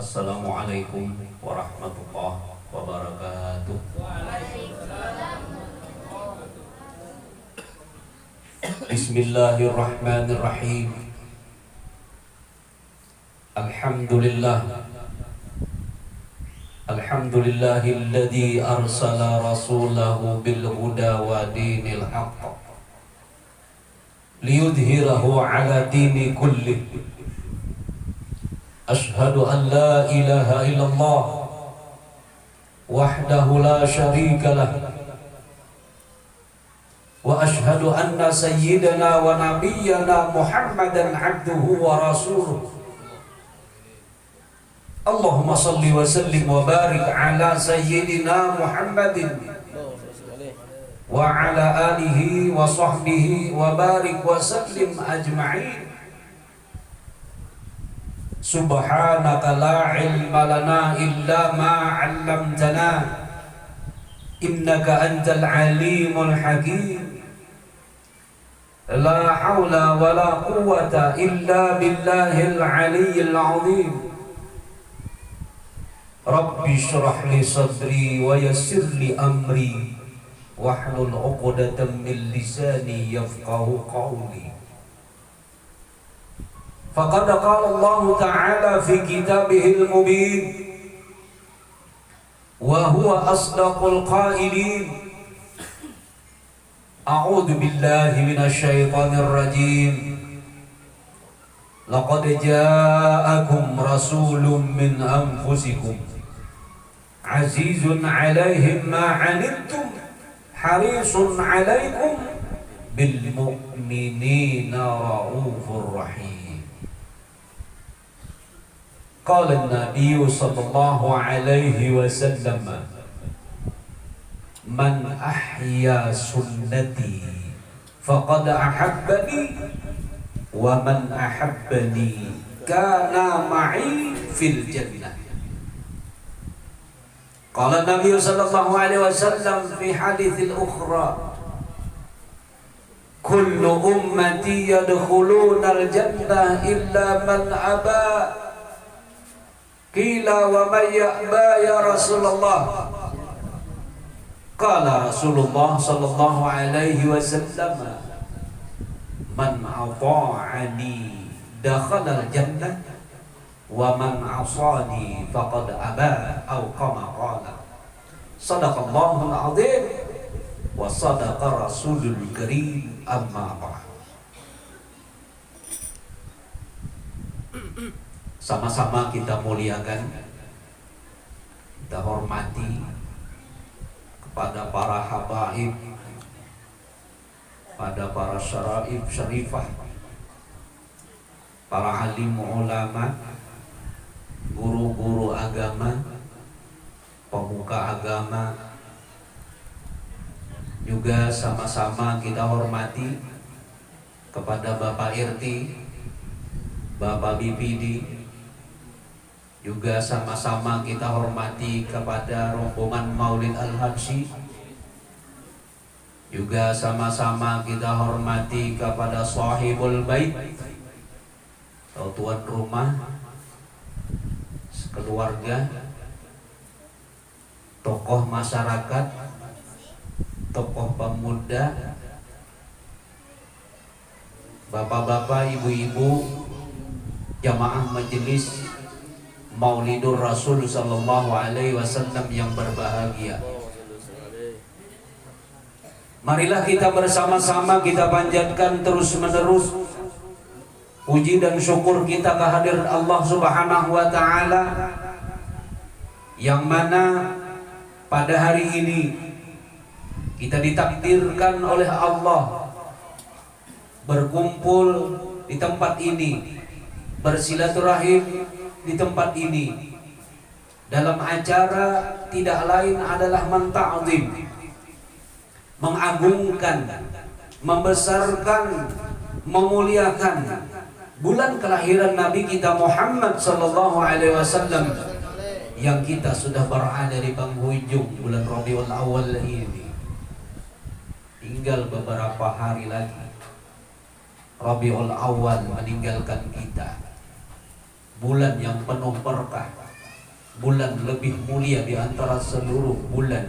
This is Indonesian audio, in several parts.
Assalamualaikum warahmatullahi wabarakatuh. Bismillahirrahmanirrahim. Alhamdulillahilladzi arsala rasulahu bil huda wa dinil haqq liyudhhirahu ala dini kullih. Ashhadu an la ilaha illallah wahdahu la syarika lah wa ashhadu anna sayyidana wa nabiyyana Muhammadan abduhu wa rasuluh. Allahumma salli wa sallim wa barik ala sayyidina Muhammadin wa ala alihi wa sahbihi wa barik wa sallim ajma'in. Subhanaka la ilma lana illa ma 'allamtana innaka antal alimul hakim. La haula wa la quwwata illa billahil aliyyil azim. Rabbi shrah li sadri wa yassir li amri wahlul 'uqdatam min lisani yafqahu qawli. Faqad qala Allah Ta'ala fi kitabihil mubin wa huwa asdaqul qailin. A'udzu billahi minasy syaithanir rajim. Laqad ja'akum rasulun min anfusikum azizun 'alaihi ma 'anittum harisun 'alaikum bil mu'minina raufur rahim. Qala an-nabiy sallallahu alaihi wasallam, man ahya sunnati faqad ahabbani wa man ahabbani kana ma'i fil jannah. Qala an-nabiy sallallahu alaihi wasallam fi haditsil ukhra, kullu ummati yadkhuluna al-jannah illa man aba. Qila wa may ya'ba ya Rasulullah? Qala Rasulullah sallallahu alaihi wasallam, man ata'ani dakhala al-jannah wa man 'asani faqad aba, atau kama qala. Shadaqallahul 'azim wa shadaqa rasulul karim. Amma ba'd. Sama-sama kita muliakan, kita hormati kepada para habaib, pada para syaraif syarifah, para alim ulama, guru-guru agama, pemuka agama. Juga sama-sama kita hormati kepada Bapak Irti, Bapak BPD. Juga sama-sama kita hormati kepada rombongan Maulid Al-Habsyi. Juga sama-sama kita hormati kepada sahibul bait atau tuan rumah, keluarga, tokoh masyarakat, tokoh pemuda, bapak-bapak, ibu-ibu, jamaah majelis Maulidur Rasul sallallahu alaihi wasallam yang berbahagia. Marilah kita bersama-sama kita panjatkan terus-menerus puji dan syukur kita kehadirat Allah Subhanahu wa taala, yang mana pada hari ini kita ditakdirkan oleh Allah berkumpul di tempat ini, bersilaturahim di tempat ini dalam acara tidak lain adalah menta'zim, mengagungkan, membesarkan, memuliakan bulan kelahiran Nabi kita Muhammad sallallahu alaihi wasallam, yang kita sudah berada di penghujung bulan Rabiul Awal ini. Tinggal beberapa hari lagi Rabiul Awal meninggalkan kita. Bulan yang penuh berkah, bulan lebih mulia di antara seluruh bulan.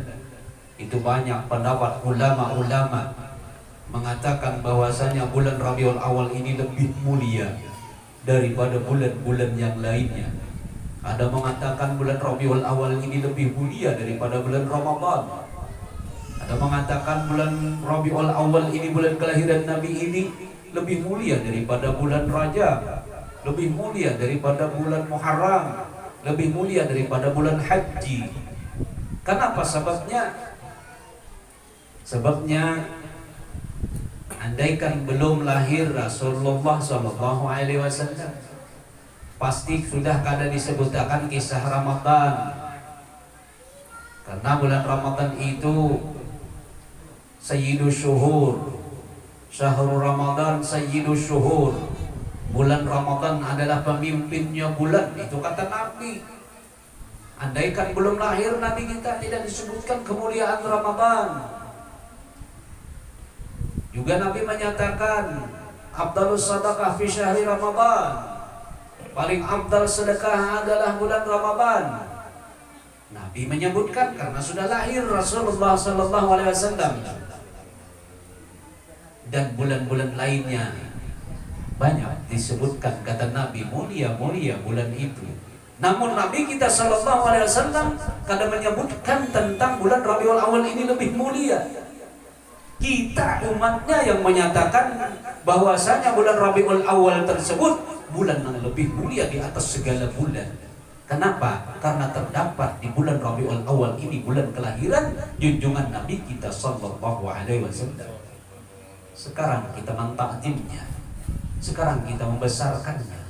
Itu banyak pendapat ulama-ulama mengatakan bahwasanya bulan Rabiul Awal ini lebih mulia daripada bulan-bulan yang lainnya. Ada mengatakan bulan Rabiul Awal ini lebih mulia daripada bulan Ramadan. Ada mengatakan bulan Rabiul Awal ini, bulan kelahiran Nabi ini, lebih mulia daripada bulan Rajab, lebih mulia daripada bulan Muharram, lebih mulia daripada bulan Haji. Kenapa sebabnya? Sebabnya andaikan belum lahir Rasulullah SAW, pasti sudah kada disebutkan kisah Ramadan. Karena bulan Ramadan itu Sayyidus Syuhur, Syahrul Ramadan Sayyidus Syuhur. Bulan Ramadan adalah pemimpinnya bulan, itu kata Nabi. Andaikan belum lahir Nabi kita, tidak disebutkan kemuliaan Ramadan. Juga Nabi menyatakan afdalus sadaqah fi syahri Ramadan, paling afdal sedekah adalah bulan Ramadan. Nabi menyebutkan karena sudah lahir Rasulullah SAW. Dan bulan-bulan lainnya banyak disebutkan, kata Nabi, mulia-mulia bulan itu. Namun Nabi kita SAW kadang menyebutkan tentang bulan Rabiul Awal ini lebih mulia. Kita umatnya yang menyatakan bahwasanya bulan Rabiul Awal tersebut bulan yang lebih mulia di atas segala bulan. Kenapa? Karena terdapat di bulan Rabiul Awal ini bulan kelahiran junjungan Nabi kita sallallahu alaihi wasallam. Sekarang kita mentakjimnya, sekarang kita membesarkannya,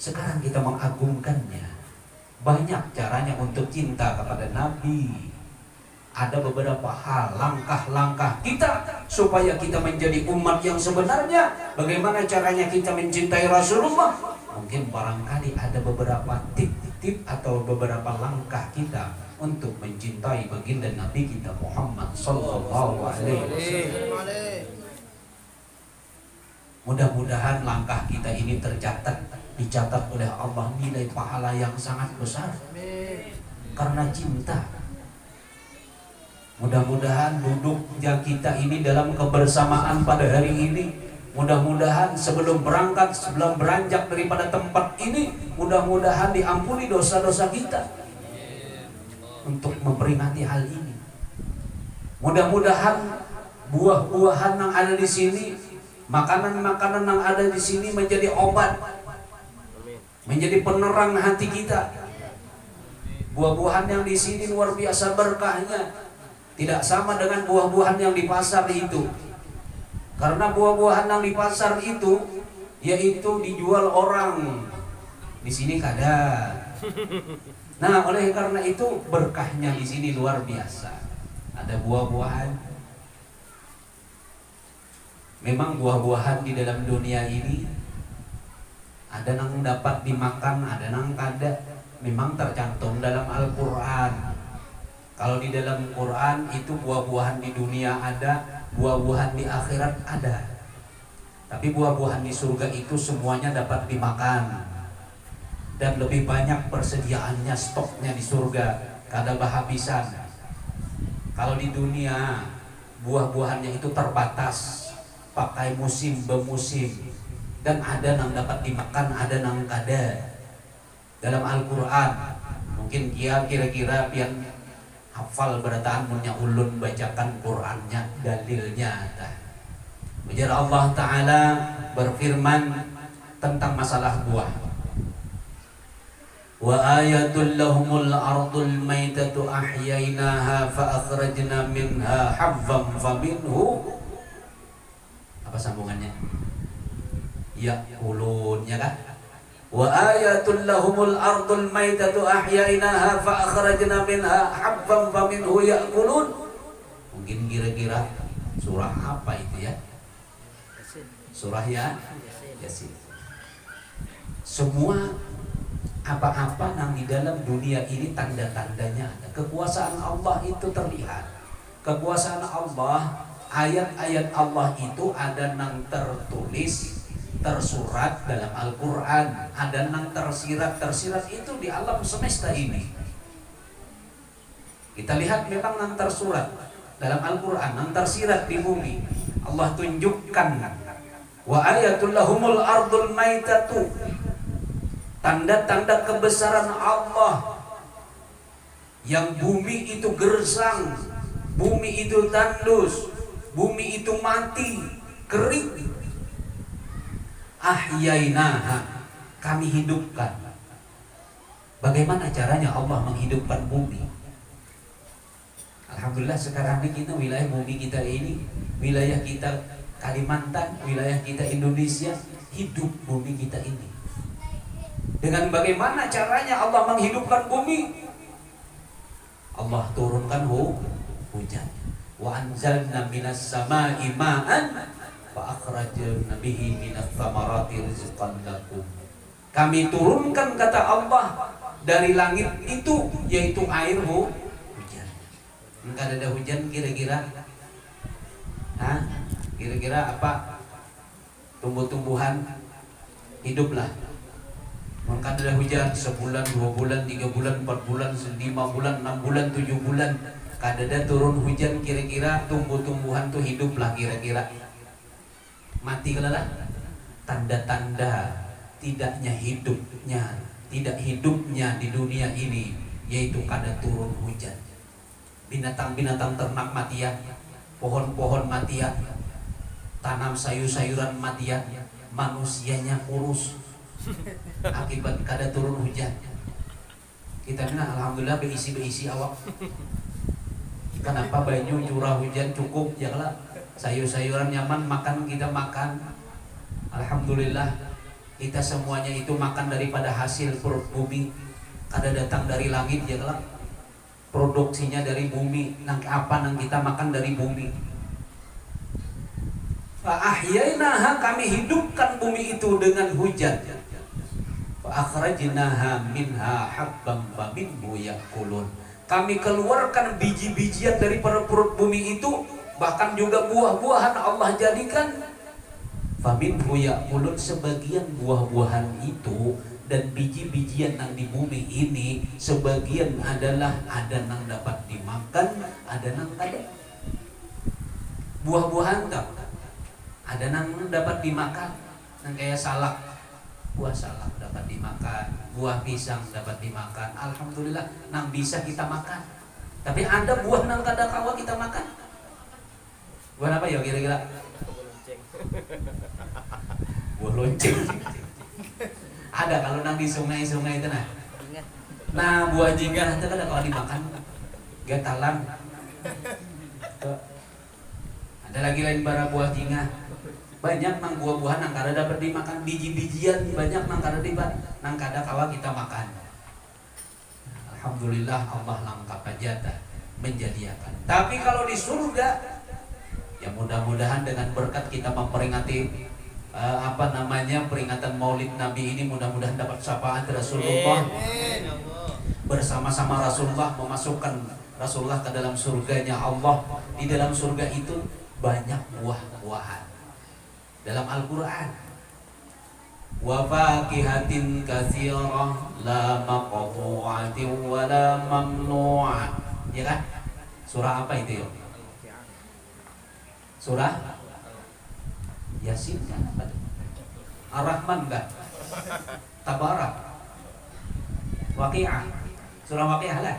sekarang kita mengagungkannya. Banyak caranya untuk cinta kepada Nabi. Ada beberapa hal, langkah-langkah kita supaya kita menjadi umat yang sebenarnya. Bagaimana caranya kita mencintai Rasulullah? Mungkin barangkali ada beberapa tip-tip atau beberapa langkah kita untuk mencintai baginda Nabi kita Muhammad sallallahu alaihi wasallam. Mudah-mudahan langkah kita ini dicatat oleh Allah nilai pahala yang sangat besar karena cinta. Mudah-mudahan duduknya kita ini dalam kebersamaan pada hari ini, mudah-mudahan sebelum berangkat, sebelum beranjak daripada tempat ini, mudah-mudahan diampuni dosa-dosa kita untuk memperingati hal ini. Mudah-mudahan buah-buahan yang ada di sini, makanan-makanan yang ada di sini menjadi obat, menjadi penerang hati kita. Buah-buahan yang di sini luar biasa berkahnya. Tidak sama dengan buah-buahan yang di pasar itu. Karena buah-buahan yang di pasar itu yaitu dijual orang. Di sini kada. Nah, oleh karena itu berkahnya di sini luar biasa. Ada buah-buahan. Memang buah-buahan di dalam dunia ini ada yang dapat dimakan, ada yang kada. Memang tercantum dalam Al-Qur'an. Kalau di dalam Quran itu buah-buahan di dunia ada, buah-buahan di akhirat ada. Tapi buah-buahan di surga itu semuanya dapat dimakan. Dan lebih banyak persediaannya, stoknya di surga, kada bahabisan. Kalau di dunia buah-buahannya itu terbatas, pakai musim bemusim. Dan ada yang dapat dimakan, ada yang kada. Dalam Al-Quran mungkin kira-kira pian hafal berataan punya ulun bacakan Qur'annya, dalilnya. Ujar Allah Ta'ala berfirman tentang masalah buah. Wa ayatul lahumul ardul maitatu ahyainaha fa akhrajna minha habban faminhu. Apa sambungannya? Ya ulun, ya kan? Wa ayatul lahumul ardul maitatu ahyainaha fa akhrajna minha habban faminhu ya'kulun. Mungkin kira-kira surah apa itu ya? Surah Yasin. Semua apa-apa yang di dalam dunia ini tanda-tandanya ada. Kekuasaan Allah itu terlihat. Kekuasaan Allah, ayat-ayat Allah itu ada yang tertulis, tersurat dalam Al-Quran, ada yang tersirat itu di alam semesta ini. Kita lihat memang nanti surat dalam Al-Quran, nanti sirat di bumi Allah tunjukkan wa ayatul lahumul ardul maitatu, tanda-tanda kebesaran Allah yang bumi itu gersang, bumi itu tandus, bumi itu mati, kering. Ahyainaha, kami hidupkan. Bagaimana caranya Allah menghidupkan bumi? Alhamdulillah sekarang ini kita wilayah bumi kita ini, wilayah kita Kalimantan, wilayah kita Indonesia, hidup bumi kita ini. Dengan bagaimana caranya Allah menghidupkan bumi? Allah turunkan hujan. Wa anzalna minas samaa'i ma'an fa akhrajna bihi minats thamarati rizqan lakum. Kami turunkan, kata Allah, dari langit itu, yaitu air hujan. Enggak ada hujan kira-kira? Kira-kira apa? Tumbuh-tumbuhan hiduplah. Maka ada hujan sebulan, 2 bulan, 3 bulan, 4 bulan, 5 bulan, 6 bulan, 7 bulan. Kadada turun hujan, kira-kira tumbuh-tumbuhan tuh hiduplah kira-kira. Mati kalalah. Tanda-tanda tidak hidupnya di dunia ini, yaitu kada turun hujan. Binatang-binatang ternak mati ya, pohon-pohon mati ya, tanam sayur-sayuran mati ya, manusianya kurus akibat kada turun hujan. Kita bilang alhamdulillah beisi awak. Kenapa banyu curah hujan cukup ya lah, sayur-sayuran nyaman makan, kita makan. Alhamdulillah kita semuanya itu makan daripada hasil perut bumi, kada datang dari langit ya lah. Produksinya dari bumi, nang apa nang kita makan dari bumi. Fa ahyainaha, kami hidupkan bumi itu dengan hujan. Fa akhrajnaha minha habban faminhu yakulun. Kami keluarkan biji-bijian dari perut bumi itu, bahkan juga buah-buahan Allah jadikan. Faminhu yakulun, sebagian buah-buahan itu dan biji-bijian yang di bumi ini, sebagian adalah ada yang dapat dimakan, ada yang kada. Buah-buahan tak ada yang dapat dimakan, yang kayak salak, buah salak dapat dimakan, buah pisang dapat dimakan. Alhamdulillah nang bisa kita makan. Tapi ada buah nang kada kawa kita makan. Buah apa ya kira-kira? Buah lonceng. Ada kalau nang di sungai-sungai itu nah buah jingga itu kada kawa dimakan. Gatalan. Ada lagi lain bara buah jingga. Banyak nang buah-buahan nang kada dapat dimakan, biji-bijian banyak nang kada nang kada kawa kita makan. Alhamdulillah Allah langkap aja menjadikan. Tapi kalau di surga, ya mudah-mudahan dengan berkat kita memperingati peringatan Maulid Nabi ini, mudah-mudahan dapat syafaat Rasulullah. Bersama-sama Rasulullah memasukkan Rasulullah ke dalam surganya Allah. Di dalam surga itu banyak buah-buahan. Dalam Al-Quran, wa fakihatin katsirah la maqtu'atin wa la mamnu'ah. Ya kan? Surah apa itu ya? Surah Yasin kan apa? Ar-Rahman enggak? Tabarak. Waqi'ah. Surah Waqi'ah lah.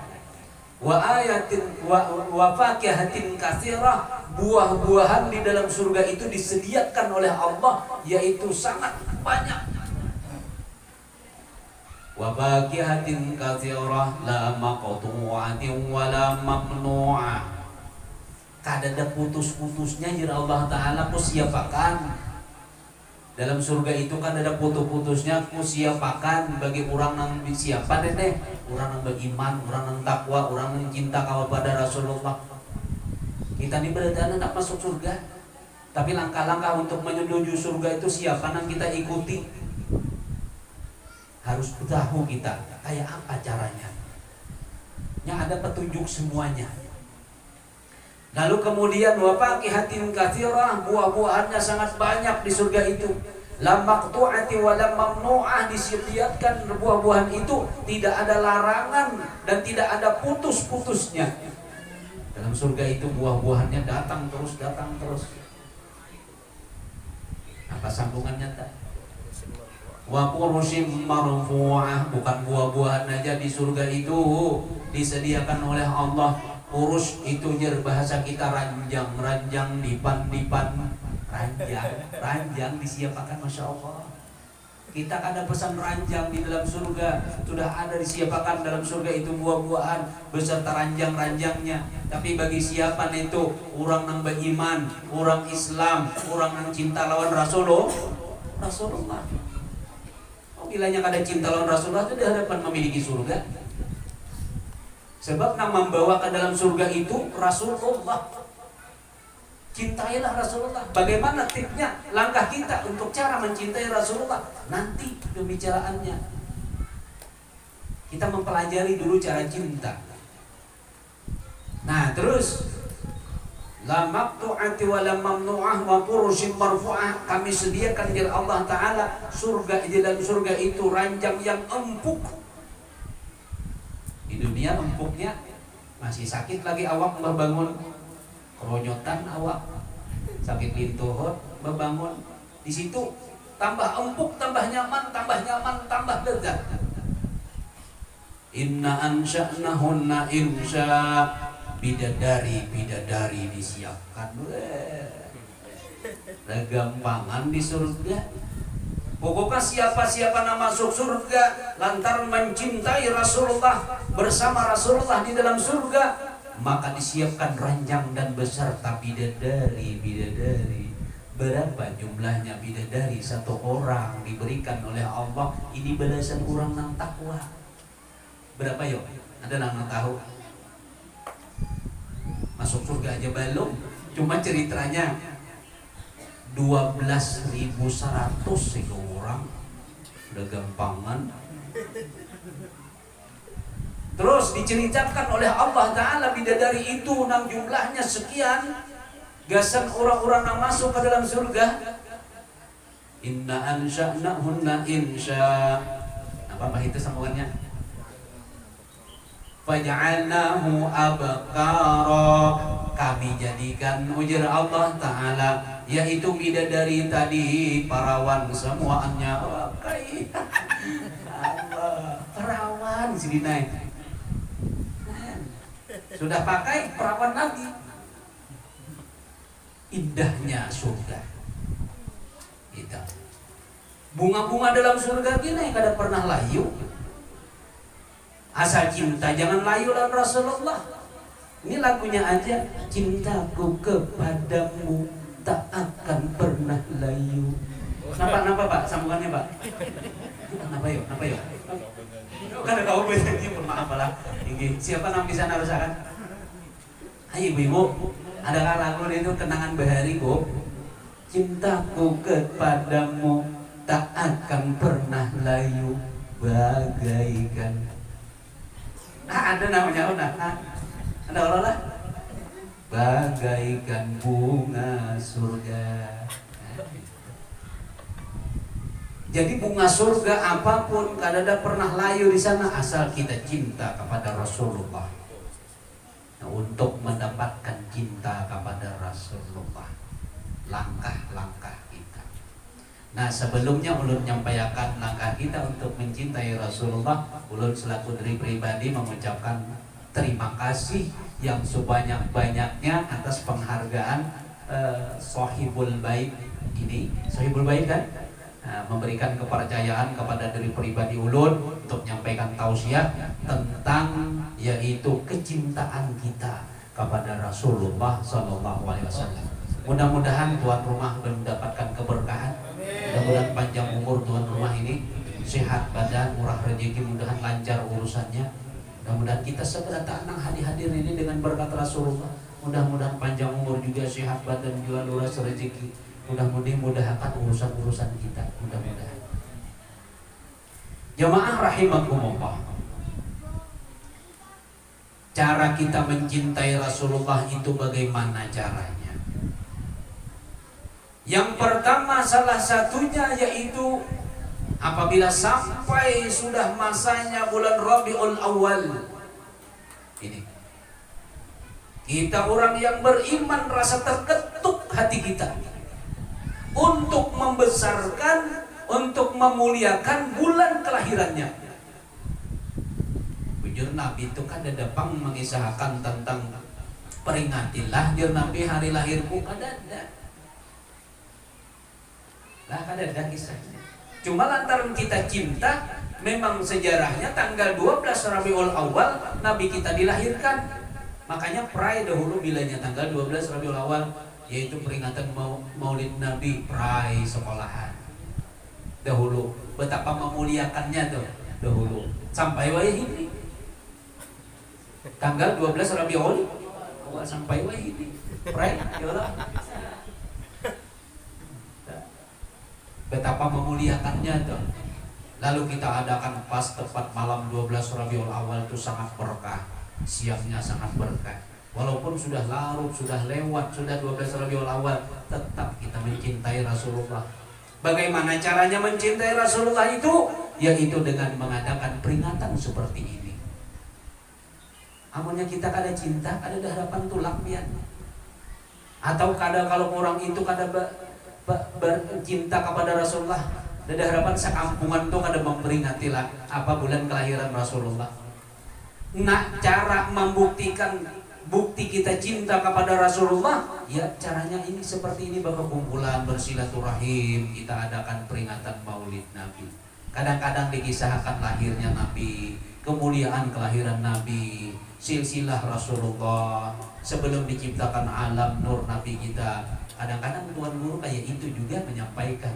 Wa ayatin wa fakihatin katsirah, buah-buahan di dalam surga itu disediakan oleh Allah, yaitu sangat banyak. Wa fakihatin katsirah la maqtu'atin wa la mamnu'ah. Kada ada putus-putusnya ya Allah Ta'ala ku siapakan. Dalam surga itu kan ada putus-putusnya, ku siapakan bagi orang yang disiapan deh, orang yang beriman, orang yang takwa, orang yang cinta kepada Rasulullah. Kita ini berarti anak masuk surga, tapi langkah-langkah untuk menuju surga itu siapa yang kita ikuti? Harus tahu kita kayak apa caranya. Yang ada petunjuk semuanya. Lalu kemudian wa fakihatin katsirah, buah-buahannya sangat banyak di surga itu. La maqtu'ati wa la mamnu'ah, disediakan buah-buahan itu tidak ada larangan dan tidak ada putus-putusnya. Dalam surga itu buah-buahannya datang terus. Apa sambungannya tak? Wa furushim marfu'ah, bukan buah-buahan aja di surga itu disediakan oleh Allah. Furush itu bahasa kita ranjang dipan ranjang disiapkan, Masya Allah. Kita ada pesan ranjang di dalam surga, sudah ada disiapkan dalam surga itu buah-buahan beserta ranjang-ranjangnya. Tapi bagi siapa itu orang yang beriman, orang Islam, orang yang cinta lawan Rasulullah. Oh, bilanya kada cinta lawan Rasulullah itu di hadapan memiliki surga. Sebab yang membawa ke dalam surga itu Rasulullah. Cintailah Rasulullah. Bagaimana tipsnya, langkah kita untuk cara mencintai Rasulullah? Nanti pembicaraannya. Kita mempelajari dulu cara cinta. Nah, terus la maqtu'ati wa la mamnu'ah wa furushim marfu'ah, kami sediakan dari Allah Ta'ala surga, di dalam surga itu ranjang yang empuk. Di dunia empuknya masih sakit lagi awak bangun, keronyotan awak, sakit lintuhut bangun. Di situ tambah empuk, tambah nyaman, tambah lezat. Inna ansha'nahunna insya, bidadari disiapkan. Gampangan di surga. Pokoknya siapa nama masuk surga lantaran mencintai Rasulullah, bersama Rasulullah di dalam surga, maka disiapkan ranjang dan beserta bidadari. Berapa jumlahnya bidadari? Satu orang diberikan oleh Allah. Ini balasan orang yang takwa. Berapa yuk? Ada yang tahu? Masuk surga aja belum, cuma ceritanya 12.100 itu orang, udah gampangan. Terus diceritakan oleh Allah Ta'ala bidadari itu nang jumlahnya sekian, gasan orang-orang yang masuk ke dalam surga. Inna ansha'nahunna insya. Apa itu sambungannya? Faj'alnahu abqara, kami jadikan ujar Allah Ta'ala, yaitu bidadari tadi perawan semuanya. Pakai perawan sini naik, sudah pakai perawan lagi. Indahnya surga kita. Bunga-bunga dalam surga gini kada pernah layu. Asal cinta jangan layu lawan Rasulullah. Ini lagunya aja, cintaku kepadamu tak akan pernah layu. Napa Pak? Sambungannya Pak? Napa yuk? Kan kau bernyanyi, maaf lah. Siapa yang bisa narusakan? Ayo ibu, adakah lagu itu kenangan bahari Bu? Cintaku kepadamu tak akan pernah layu bagaikan. Ada namanya ada olah bagaikan bunga surga. Jadi bunga surga apapun kadada pernah layu di sana asal kita cinta kepada Rasulullah. Nah, untuk mendapatkan cinta kepada Rasulullah, langkah-langkah kita. Nah, sebelumnya ulun menyampaikan langkah kita untuk mencintai Rasulullah. Ulun selaku diri pribadi mengucapkan terima kasih yang sebanyak-banyaknya atas penghargaan Sohibul Bait ini. Sohibul Bait kan memberikan kepercayaan kepada diri pribadi ulun untuk menyampaikan tausiah tentang yaitu kecintaan kita kepada Rasulullah SAW. Mudah-mudahan tuan rumah mendapatkan keberkahan. Mudah-mudahan panjang umur tuan rumah ini, sehat badan, murah rezeki, mudahan lancar urusannya. Mudah-mudahan kita segera tanang hadir ini dengan berkat Rasulullah. Mudah-mudahan panjang umur juga, sehat badan juga, luas rezeki. Mudah-mudahan mudahkan urusan-urusan kita. Mudah-mudahan. Jamaah rahimakumullah. Cara kita mencintai Rasulullah itu bagaimana caranya? Yang pertama salah satunya yaitu apabila sampai sudah masanya bulan Rabiul Awal ini, kita orang yang beriman rasa terketuk hati kita untuk membesarkan, untuk memuliakan bulan kelahirannya. Bujur Nabi itu kan ada pang mengisahkan tentang peringatilah dia Nabi hari lahirku, ada lah, ada kisahnya. Cuma lantaran kita cinta, memang sejarahnya tanggal 12 Rabiul Awal Nabi kita dilahirkan. Makanya pray dahulu bilanya tanggal 12 Rabiul Awal, yaitu peringatan Maulid Nabi, pray sekolahan. Dahulu betapa memuliakannya tuh dahulu. Sampai wahini tanggal 12 Rabiul Awal sampai wahini pray ya Allah. Betapa memuliakannya tuh. Lalu kita adakan pas tepat malam 12 Rabiul Awal itu sangat berkah. Siangnya sangat berkah. Walaupun sudah larut, sudah lewat, sudah 12 Rabiul Awal, tetap kita mencintai Rasulullah. Bagaimana caranya mencintai Rasulullah itu? Yaitu dengan mengadakan peringatan seperti ini. Amunnya kita kada cinta, kada ada harapan tulak pian. Atau kada kalau orang itu kada bercinta kepada Rasulullah, ada harapan sekampungan tuh kada memperingati lah apa bulan kelahiran Rasulullah. Nah, cara membuktikan bukti kita cinta kepada Rasulullah, ya caranya ini seperti ini, berkumpulan bersilaturahim, kita adakan peringatan Maulid Nabi. Kadang-kadang dikisahkan lahirnya Nabi, kemuliaan kelahiran Nabi, silsilah Rasulullah sebelum diciptakan alam nur Nabi kita. Kadang-kadang tuan guru kayak itu juga menyampaikan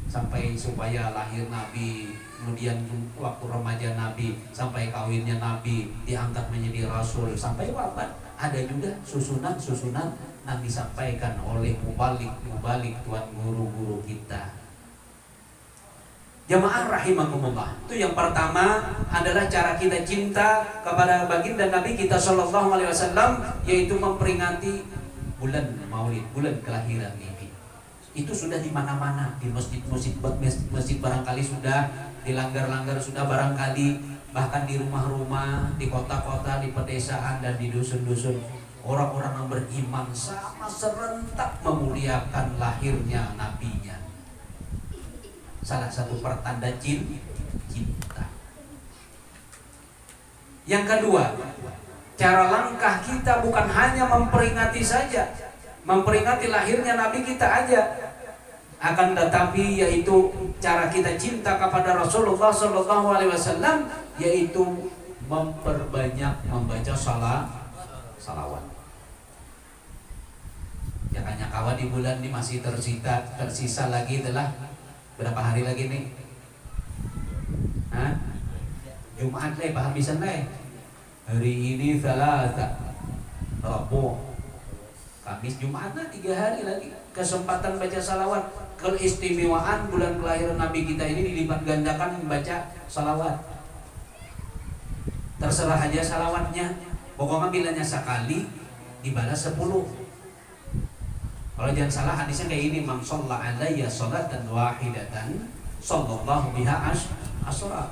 sampai supaya lahir Nabi, kemudian waktu remaja Nabi, sampai kawinnya Nabi, diangkat menjadi Rasul, sampai wafat. Ada juga susunan-susunan Nabi sampaikan oleh mubalik tuan guru-guru kita. Jamaah rahimakumullah. Itu yang pertama adalah cara kita cinta kepada baginda Nabi kita sallallahu alaihi wasallam, yaitu memperingati bulan Maulid, bulan kelahiran ini. Itu sudah di mana-mana, di masjid barangkali sudah, di langgar-langgar sudah barangkali, bahkan di rumah-rumah, di kota-kota, di pedesaan dan di dusun-dusun. Orang-orang yang beriman sama serentak memuliakan lahirnya nabinya. Salah satu pertanda cinta. Yang kedua, cara langkah kita bukan hanya memperingati saja, memperingati lahirnya Nabi kita aja, akan tetapi yaitu cara kita cinta kepada Rasulullah Sallallahu Alaihi Wasallam, yaitu memperbanyak membaca salawat. Ya hanya kawan di bulan ini masih tersisa lagi adalah berapa hari lagi nih? Jumat leh, pahamisan leh. Hari ini Selasa, Rabu, Kamis, Jumat, 3 hari lagi. Kesempatan baca salawat. Keistimewaan bulan kelahiran Nabi kita ini dilipat gandakan membaca salawat. Terserah aja salawatnya. Pokoknya bilanya sekali dibalas 10. Kalau jangan salah hadisnya kayak ini, man shalla alayya sholatan wahidatan sallallahu biha asra.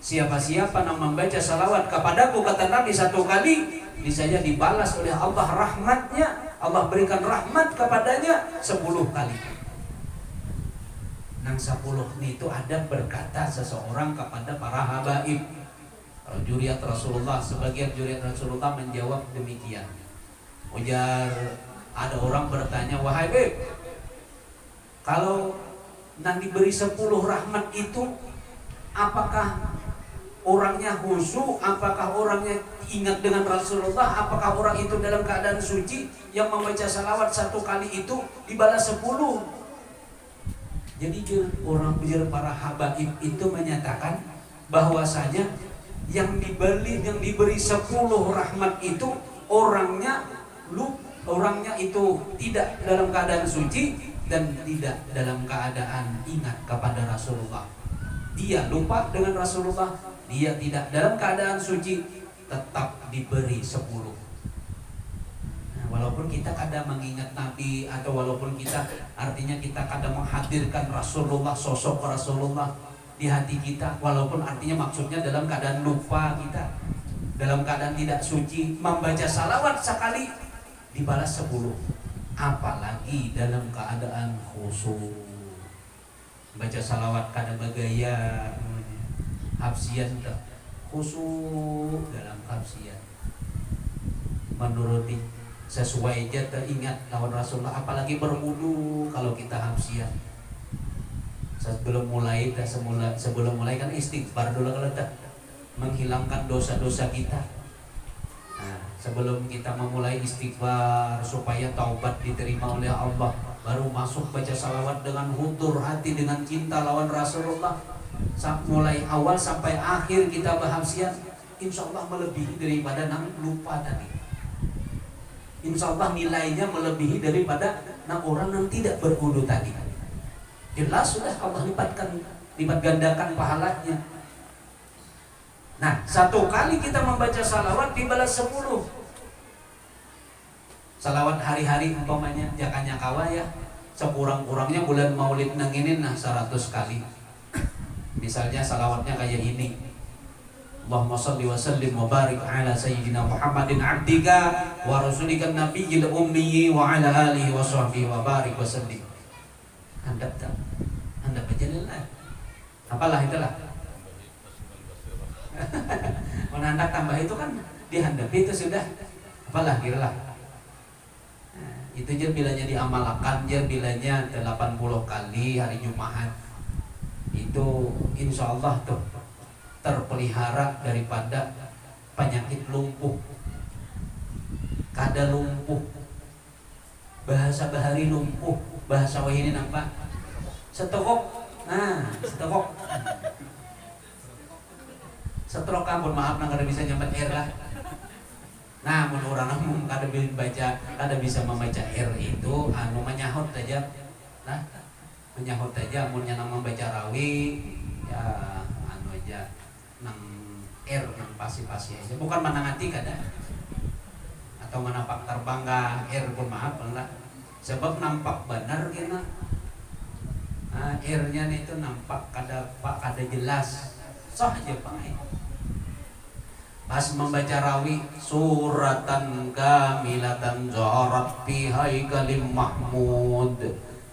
Siapa-siapa yang membaca salawat kepadaku, kata Nabi, 1 kali, niscaya dibalas oleh Allah rahmatnya. Allah berikan rahmat kepadanya 10 kali. Nang 10 itu ada berkata seseorang kepada para habaib. Kalau juriat Rasulullah, sebagian juriat Rasulullah menjawab demikian. Ujar, ada orang bertanya, wahai Beb, kalau nang diberi 10 rahmat itu, apakah orangnya khusyuk, apakah orangnya ingat dengan Rasulullah, apakah orang itu dalam keadaan suci yang membaca salawat 1 kali itu dibalas 10? Jadi orang para habaib itu menyatakan bahwasanya yang diberi 10 rahmat itu orangnya itu tidak dalam keadaan suci dan tidak dalam keadaan ingat kepada Rasulullah. Dia lupa dengan Rasulullah, dia tidak dalam keadaan suci, tetap diberi 10. Nah, walaupun kita kadang mengingat Nabi, atau walaupun kita artinya kita kadang menghadirkan Rasulullah, sosok Rasulullah di hati kita, walaupun artinya maksudnya dalam keadaan lupa kita, dalam keadaan tidak suci, membaca salawat sekali dibalas 10, apalagi dalam keadaan khusyuk. Baca salawat kada bagaya hafsian khusyuk dalam hafsian, menuruti sesuai aja teringat lawan Rasulullah, apalagi berwudu kalau kita hafsian. Sebelum mulai kan istighfar dulu kalau tak menghilangkan dosa-dosa kita. Nah, sebelum kita memulai istighfar supaya taubat diterima oleh Allah, baru masuk baca salawat dengan hutur hati, dengan cinta lawan Rasulullah. Mulai awal sampai akhir kita berhafsian, insya Allah melebihi daripada nang lupa tadi. Insya Allah nilainya melebihi daripada orang yang tidak berwudu tadi. Jelas sudah Allah lipat gandakan pahalanya. Nah, satu kali kita membaca salawat dibalas 10. Salawat hari-hari umpamanya jakanya kawa ya, sekurang-kurangnya bulan maulid nanginin 100 kali. Misalnya salawatnya kayak ini, Allahumma shalli wa sallim wa barik ala sayyidina Muhammadin abdika wa rasulika nabiyil ummi wa ala alihi wa sahbihi wa barik wa sallim. Handap tak? Handap aja lah. Apalah itulah. Menandak tambah itu kan dihandapi itu sudah. Apalah kiralah. Nah, itu je bilanya diamalkan, je bilanya 80 kali hari Jumat. Itu insya Allah tuh terpelihara daripada penyakit lumpuh. Kada lumpuh, bahasa bahari lumpuh, bahasa wahini nampak setrok. Nah, setrok ampun maaf nang kada bisa nyambat air lah. Nah, mun urang mung kada bisa membaca air itu menyahut aja. Nah, menyahut aja mun nya membaca rawi ya aja nang air nang pasi-pasi aja, bukan manangati kada atau menampak terbangga air pun maaf lah, sebab nampak benar kena airnya itu nampak kada jelas sah aja pakai. Pas membaca rawi suratan kamilatan zaharat fi haikalim mahmud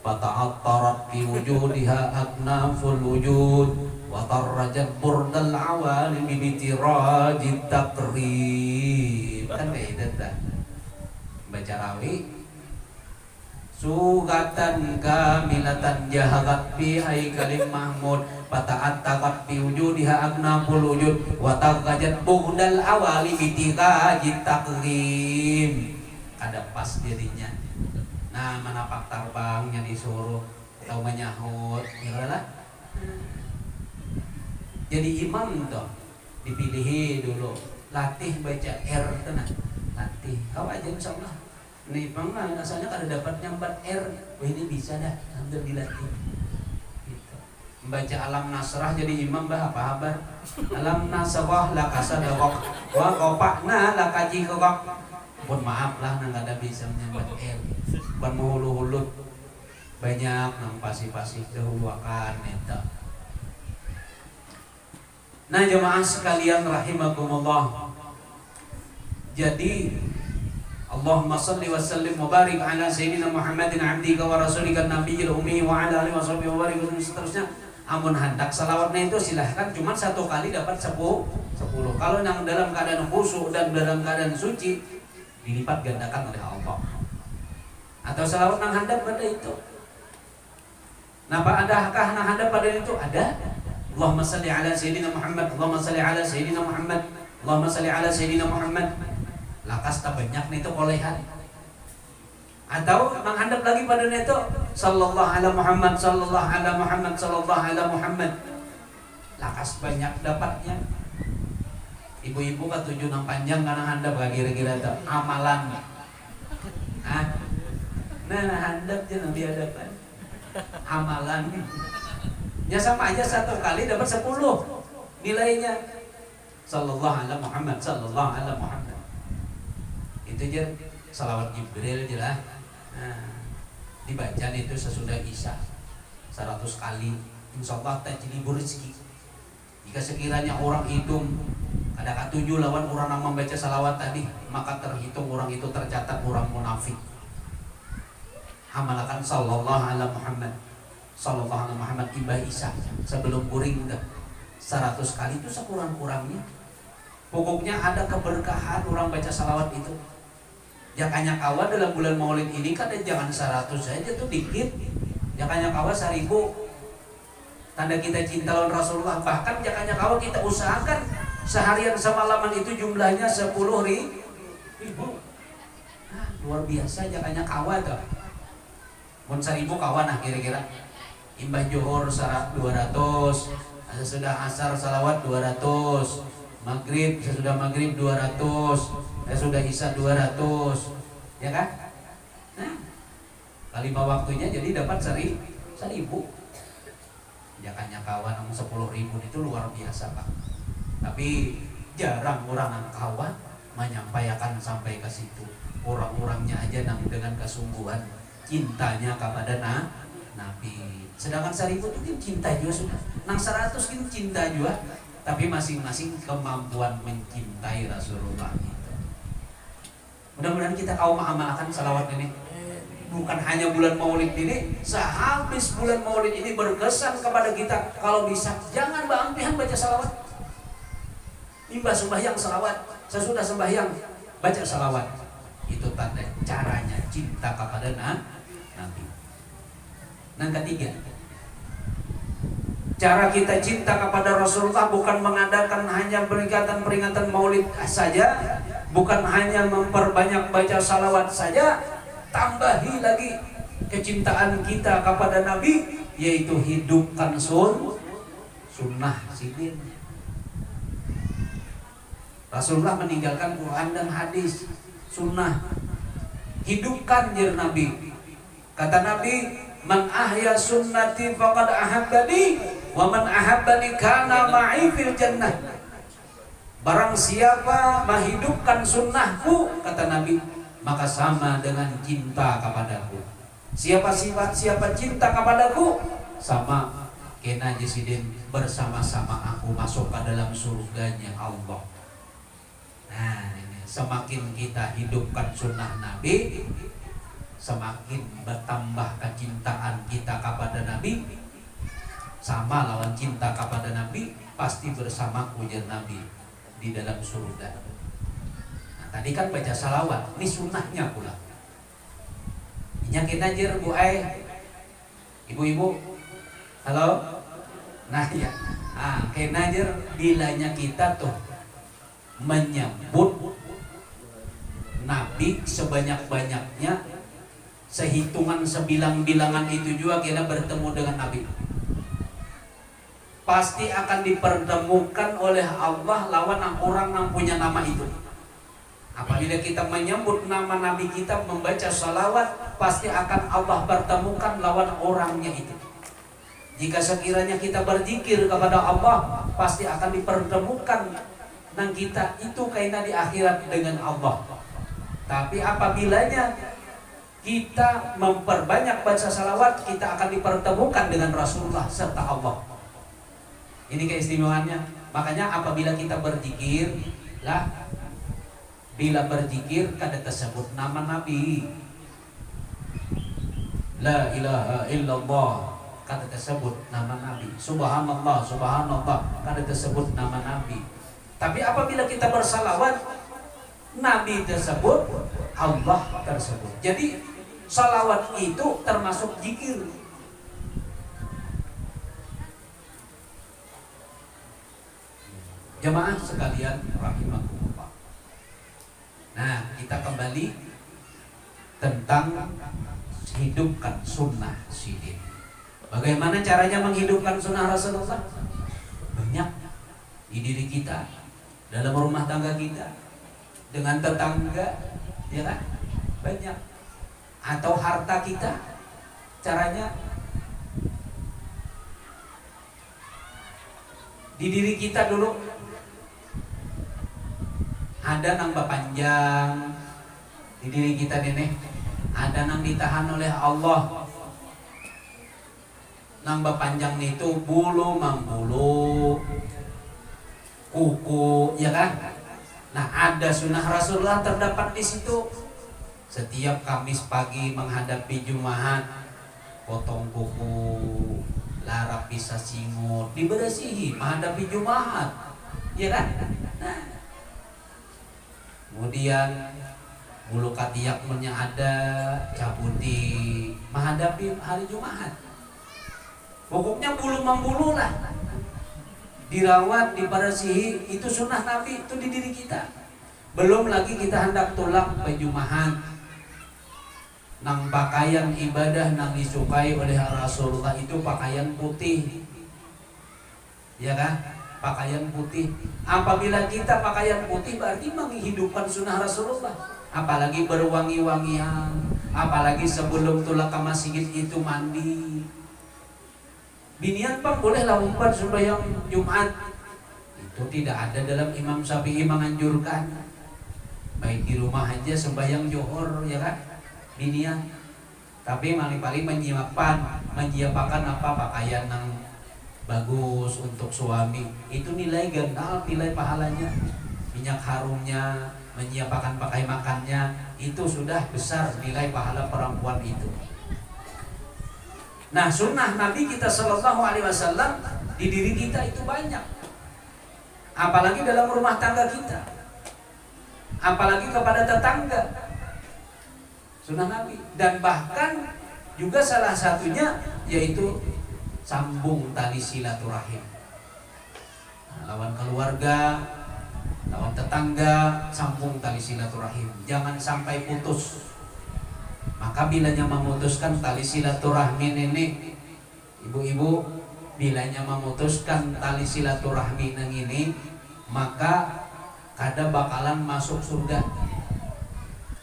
fata'attarat fi wujudiha aknaful wujud wa tarrajat burdal awalim bitirajit takrib. Kan kayak itu dah baca rawi sugatan kamilatan jahagat fi haikalim mahmud fata'attarat fi wujudiha aknaful wujud wa tarrajat burdal awalim bitirajit takrib. Ada pas dirinya. Nah, menapak terbangnya disuruh atau menyahut, gimana? Jadi imam tuh dipilih dulu, latih baca R tenang, latih. Kau aja insyaallah. Nih bang, asalnya kada dapat nyambat R, wah ini bisa dah, hampir dilatih. Gitu. Membaca alam nasrah jadi imam bah apa kabar? Alam nasrah lakasadaqah wa qopakna lakaji kokok. Pun maaf lah nang kada bisa menyambat R. Bukan menghulu-hulut banyak nang pasi-pasi dahuluakan eta. Nah jemaah sekalian rahimakumullah. Jadi Allahumma shalli wa sallim wa barik ala sayyidina Muhammadin abdika wa rasulika nabiyil ummi wa ala alihi wa sahbihi wa barik dan seterusnya. Amun hendak salawatnya itu silahkan cuma satu kali dapat 10. Kalau yang dalam keadaan khusyuk dan dalam keadaan suci dilipat gandakan oleh Allah. Atau salawat nang handap pada itu. Napa adakah nang handap pada itu? Ada. Allahumma salli ala sayyidina Muhammad, Allahumma salli ala sayyidina Muhammad, Allahumma salli ala sayyidina Muhammad. Lakas tak banyak nih itu kolehan. Atau nang handap lagi pada itu sallallahu ala Muhammad, sallallahu ala Muhammad, sallallahu ala Muhammad. Lakas banyak dapatnya. Ibu-ibu ketujuh nang panjang karena handap kira-kira itu amalan. Nah handap je nanti hadapan amalan. Ya sama aja satu kali dapat 10 nilainya. Sallallahu ala Muhammad, sallallahu ala Muhammad. Itu je salawat Jibril jelah. Nah, dibaca itu sesudah Isya 100 kali, insya Allah tajlibu rezeki. Jika sekiranya orang hitung ada ketujuh lawan orang yang membaca salawat tadi, maka terhitung orang itu tercatat orang munafik. Amalkan sallallahu ala Muhammad, sallallahu ala Muhammad imbah Isya sebelum kuring udah 100 kali itu sekurang-kurangnya. Pokoknya ada keberkahan orang baca salawat itu. Jakanya kawan dalam bulan Maulid ini kan jangan 100 saja tuh dikit. Jakanya kawan 1000. Tanda kita cinta lawan Rasulullah. Bahkan jakanya kawan kita usahakan seharian semalaman itu jumlahnya 10.000. Nah, luar biasa jakanya kawan tuh. Mun 1000 kawan nah kira-kira. Imbah Johor 200, sesudah asar salawat 200, maghrib sesudah maghrib 200, sesudah isya 200, ya kan? Nah, kali 5 waktunya jadi dapat 1000. Jakanya kawan 10.000 itu luar biasa Pak. Tapi jarang orang kawan menyampaikan sampai ke situ. Orang-orangnya aja dengan kesungguhan cintanya kepada Nabi. Sedangkan 1000 itu kan cinta juga sudah. Nang 100 kan cinta juga. Tapi masing-masing kemampuan mencintai Rasulullah itu. Mudah-mudahan kita kaum mengamalkan salawat ini. Bukan hanya bulan Maulid ini, sehabis bulan Maulid ini berkesan kepada kita. Kalau bisa jangan berhenti baca salawat. Imbah sembahyang salawat, sesudah sembahyang baca salawat. Itu tanda caranya cinta kepada Nabi. Yang ketiga, cara kita cinta kepada Rasulullah bukan mengadakan hanya peringatan Maulid saja, bukan hanya memperbanyak baca salawat saja, tambahi lagi kecintaan kita kepada Nabi, yaitu hidupkan sunnah sidin. Rasulullah meninggalkan Quran dan hadis, sunnah. Hidupkan jir Nabi. Kata Nabi, man ahya sunnati faqad ahabbani wa man ahabbani kana ma'i fil jannah. Barang siapa menghidupkan sunnahku, kata Nabi, maka sama dengan cinta kepadaku. Siapa cinta kepadaku, sama kena jisidin bersama-sama aku masuk ke dalam surganya Allah. Nah, ini semakin kita hidupkan sunnah Nabi, semakin bertambah kecintaan kita kepada Nabi. Sama lawan cinta kepada Nabi, pasti bersama ujar Nabi di dalam surga. Nah, tadi kan baca salawat, ini sunnahnya pula. Nyakin aja Bu Ai, ibu-ibu, halo. Nah ya, kena aja bilanya kita tuh menyebut Nabi sebanyak-banyaknya, sehitungan sebilang-bilangan itu juga kita bertemu dengan Nabi. Pasti akan dipertemukan oleh Allah lawan orang yang punya nama itu. Apabila kita menyebut nama Nabi kita, membaca salawat, pasti akan Allah pertemukan lawan orangnya itu. Jika sekiranya kita berzikir kepada Allah, pasti akan dipertemukan dan kita itu kaitan di akhirat dengan Allah. Tapi apabila kita memperbanyak baca salawat, kita akan dipertemukan dengan Rasulullah serta Allah. Ini keistimewaannya. Makanya apabila kita berzikir, bila berzikir kada tersebut nama Nabi. La ilaha illallah kada tersebut nama Nabi. Subhanallah, subhanallah kada tersebut nama Nabi. Tapi apabila kita bersalawat, Nabi tersebut, Allah tersebut. Jadi salawat itu termasuk zikir. Jemaah sekalian rahimakumullah. Nah, kita kembali tentang hidupkan sunnah sidin. Bagaimana caranya menghidupkan sunnah Rasulullah? Banyak di diri kita, dalam rumah tangga kita, dengan tetangga, ya kan? Banyak. Atau harta kita, caranya di diri kita dulu. Ada nambah panjang, di diri kita nenek ada nang ditahan oleh Allah, nang bapanjang itu bulu mambulu kuku, ya kan? Nah, ada sunnah Rasulullah terdapat di situ. Setiap Kamis pagi menghadapi Jumat, potong kuku, larap bisa singut, dibersihi menghadapi Jumat, ya kan? Nah, kemudian bulu katiaknya ada, cabuti menghadapi hari Jumat. Pokoknya bulu membulu lah, dirawat, dibersihi, itu sunnah Nabi, itu di diri kita. Belum lagi kita hendak tulak ke Jumat, nang pakaian ibadah nang disukai oleh Rasulullah itu pakaian putih, ya kan? Pakaian putih. Apabila kita pakaian putih berarti menghidupkan sunnah Rasulullah. Apalagi berwangi-wangian, apalagi sebelum tulak ke masjid itu mandi. Binian Pak bolehlah umpan sembahyang Jumat. Itu tidak ada dalam Imam Syafi'i menganjurkan. Baik di rumah aja sembahyang johor, ya kan? Binian. Tapi paling menyiapkan apa pakaian yang bagus untuk suami. Itu nilai ganda, nilai pahalanya. Minyak harumnya, menyiapkan pakai makannya, itu sudah besar nilai pahala perempuan itu. Nah, sunnah Nabi kita Shallallahu Alaihi Wasallam di diri kita itu banyak, apalagi dalam rumah tangga kita, apalagi kepada tetangga, sunnah Nabi. Dan bahkan juga salah satunya yaitu sambung tali silaturahim. Nah, lawan keluarga, lawan tetangga, sambung tali silaturahim, jangan sampai putus. Maka bilanya memutuskan tali silaturahmi nenek, ibu-ibu, bilanya memutuskan tali silaturahmi neng ini, maka kada bakalan masuk surga.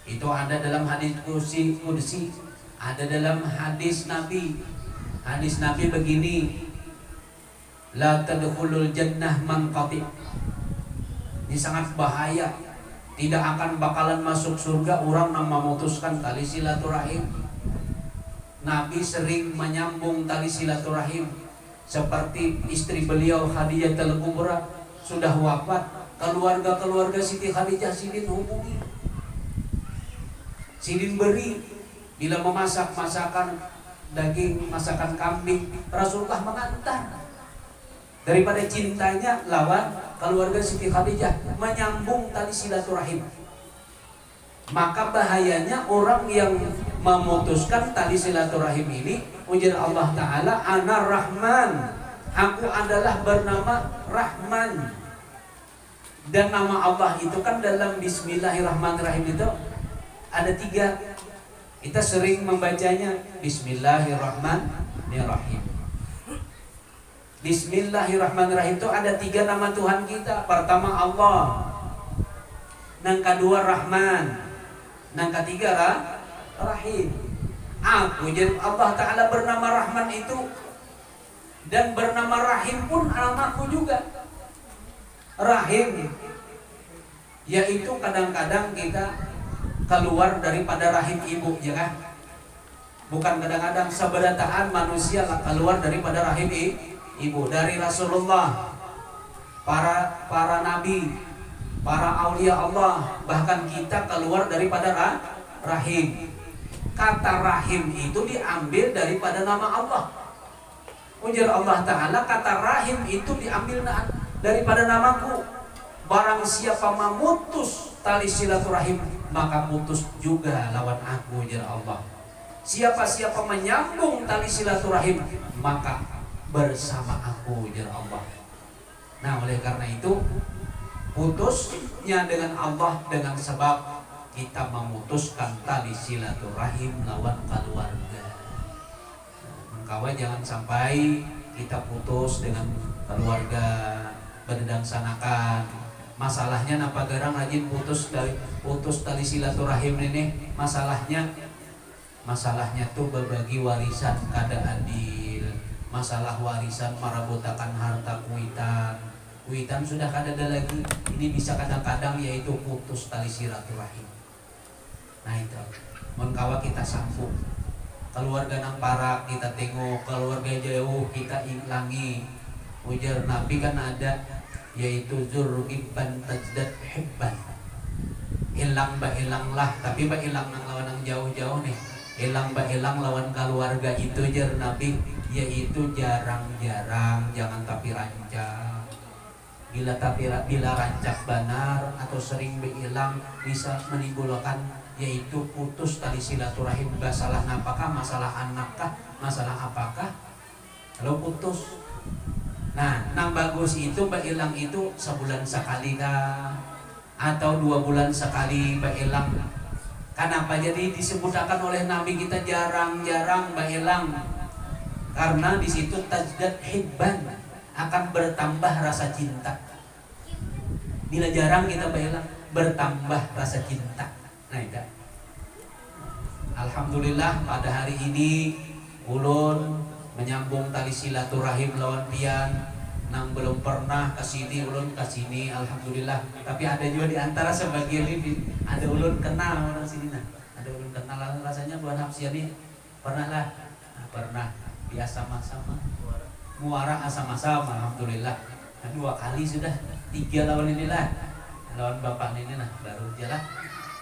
Itu ada dalam hadis kursi, ada dalam hadis Nabi. Hadis Nabi begini, la tadkhulul jannah man qati'. Ini sangat bahaya. Tidak akan bakalan masuk surga orang yang memutuskan tali silaturahim. Nabi sering menyambung tali silaturahim. Seperti istri beliau Khadijatul Kubra sudah wafat, keluarga-keluarga Siti Khadijah Sidin hubungi, Sidin beri. Bila memasak masakan daging, masakan kambing, Rasulullah mengantar. Daripada cintanya lawan keluarga Siti Khadijah, menyambung tali silaturahim. Maka bahayanya orang yang memutuskan tali silaturahim ini, ujar Allah Ta'ala, Ana Rahman, aku adalah bernama Rahman. Dan nama Allah itu kan dalam Bismillahirrahmanirrahim itu ada 3. Kita sering membacanya Bismillahirrahmanirrahim. Bismillahirrahmanirrahim itu ada 3 nama Tuhan kita. Pertama Allah, yang kedua Rahman, yang ketiga Rahim. Aku jadi Allah Ta'ala bernama Rahman itu, dan bernama Rahim pun namaku juga. Rahim, yaitu kadang-kadang kita keluar daripada rahim ibu, ya kan? Bukan kadang-kadang, seberataan manusia keluar daripada rahim ibu. Dari Rasulullah, para nabi, para aulia Allah, bahkan kita keluar daripada rahim. Kata rahim itu diambil daripada nama Allah. Ujar Allah Ta'ala, kata rahim itu diambil daripada namaku. Barang siapa memutus tali silaturahim, maka putus juga lawan aku, ujar Allah. Siapa-siapa menyambung tali silaturahim, maka bersama aku, ujar Allah. Nah, oleh karena itu, putusnya dengan Allah dengan sebab kita memutuskan tali silaturahim lawan keluarga. Mengkawa jangan sampai kita putus dengan keluarga, berdendang sanakan. Masalahnya napa garang rajin putus tali silaturahim ini. Masalahnya tuh berbagi warisan kada adil. Masalah warisan marabotakan harta kuitan sudah kada ada lagi. Ini bisa kadang-kadang yaitu putus tali silaturahim. Nah itu mun kawa kita sambung keluarga nang parak kita tengok, keluarga jauh kita ilangi. Ujar Nabi kan ada, yaitu zur ibban tajdad hibban. Hilang ba hilanglah, tapi ba hilang nang lawan nang jauh-jauh nih. Hilang ba hilang lawan keluarga itu jar Nabi, yaitu jarang-jarang, jangan tapi rancak. Bila rancak benar atau sering hilang bisa menimbulkan yaitu putus tali silaturahim. Masalah apakah? Masalah anakkah? Masalah apakah? Kalau putus, nah nang bagus itu hilang itu sebulan sekali kah? Atau 2 bulan sekali hilang? Kenapa jadi disebutkan oleh Nabi kita jarang-jarang hilang? Karena di situ tajdad hibban, akan bertambah rasa cinta. Bila jarang kita hilang, bertambah rasa cinta. Nah itu. Alhamdulillah pada hari ini ulun menyambung tali silaturahim lawan pian nang belum pernah kesini, ulun kesini alhamdulillah. Tapi ada juga di antara sebagian ini ada ulun kenal orang sini nah. Ada ulun kenal rasanya buat hapsiani pernah lah. Nah, pernah biasa sama-sama muara sama-sama alhamdulillah. Nah, 2 kali sudah, 3 lawan inilah. Lawan bapak ini nah baru jalan.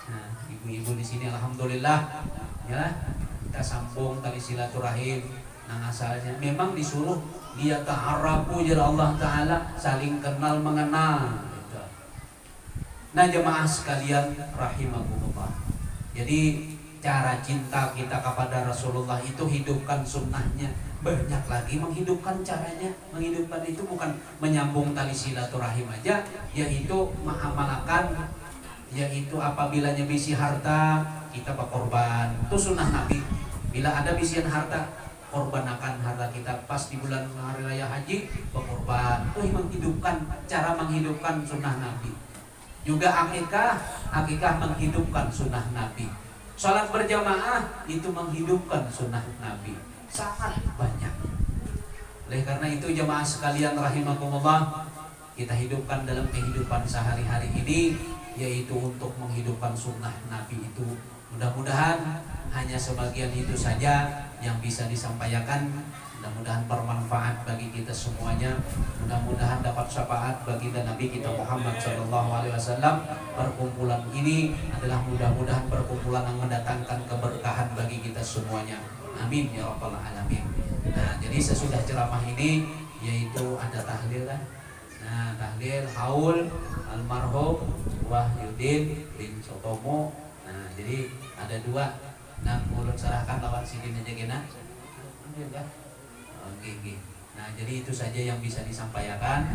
Nah, ibu-ibu di sini alhamdulillah ya kita sambung tali silaturahim nang asalnya memang disuruh dia ta'arafu jar Allah taala, saling kenal mengenal gitu. Nah jemaah sekalian rahimakumullah, jadi cara cinta kita kepada Rasulullah itu hidupkan sunnahnya. Banyak lagi menghidupkan caranya. Menghidupkan itu bukan menyambung tali silaturahim aja, yaitu mengamalkan, yaitu apabila nyebisi harta kita berkorban. Itu sunnah Nabi. Bila ada bisian harta, korbankan harta kita. Pas di bulan hari raya haji berkorban. Itu menghidupkan, cara menghidupkan sunnah Nabi. Juga akikah menghidupkan sunnah Nabi. Salat berjamaah itu menghidupkan sunnah Nabi. Sangat banyak. Oleh karena itu jemaah sekalian rahimakumullah, kita hidupkan dalam kehidupan sehari-hari ini, yaitu untuk menghidupkan sunnah Nabi itu. Mudah-mudahan hanya sebagian itu saja yang bisa disampaikan. Mudah-mudahan bermanfaat bagi kita semuanya. Mudah-mudahan dapat syafaat bagi Nabi kita Muhammad SAW. Perkumpulan ini adalah mudah-mudahan perkumpulan yang mendatangkan keberkahan bagi kita semuanya. Amin ya rabbal alamin. Nah, jadi sesudah ceramah ini yaitu ada tahlil lah. Nah, tahlil haul almarhum Wahyudin bin Sotomo. Nah, jadi ada 2. Nah, ulun serahkan lawan sidin aja kena. Oke. Nah, jadi itu saja yang bisa disampaikan.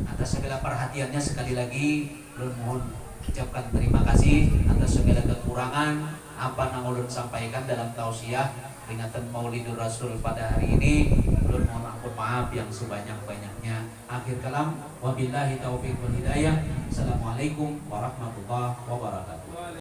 Atas segala perhatiannya sekali lagi ulun mohon ucapkan terima kasih. Atas segala kekurangan apa yang ulun sampaikan dalam tausiah peringatan Maulidur Rasul pada hari ini, ulun mohon ampun maaf yang sebanyak-banyaknya. Akhir kalam, wabillahi taufiq wal hidayah. Assalamualaikum warahmatullahi wabarakatuh.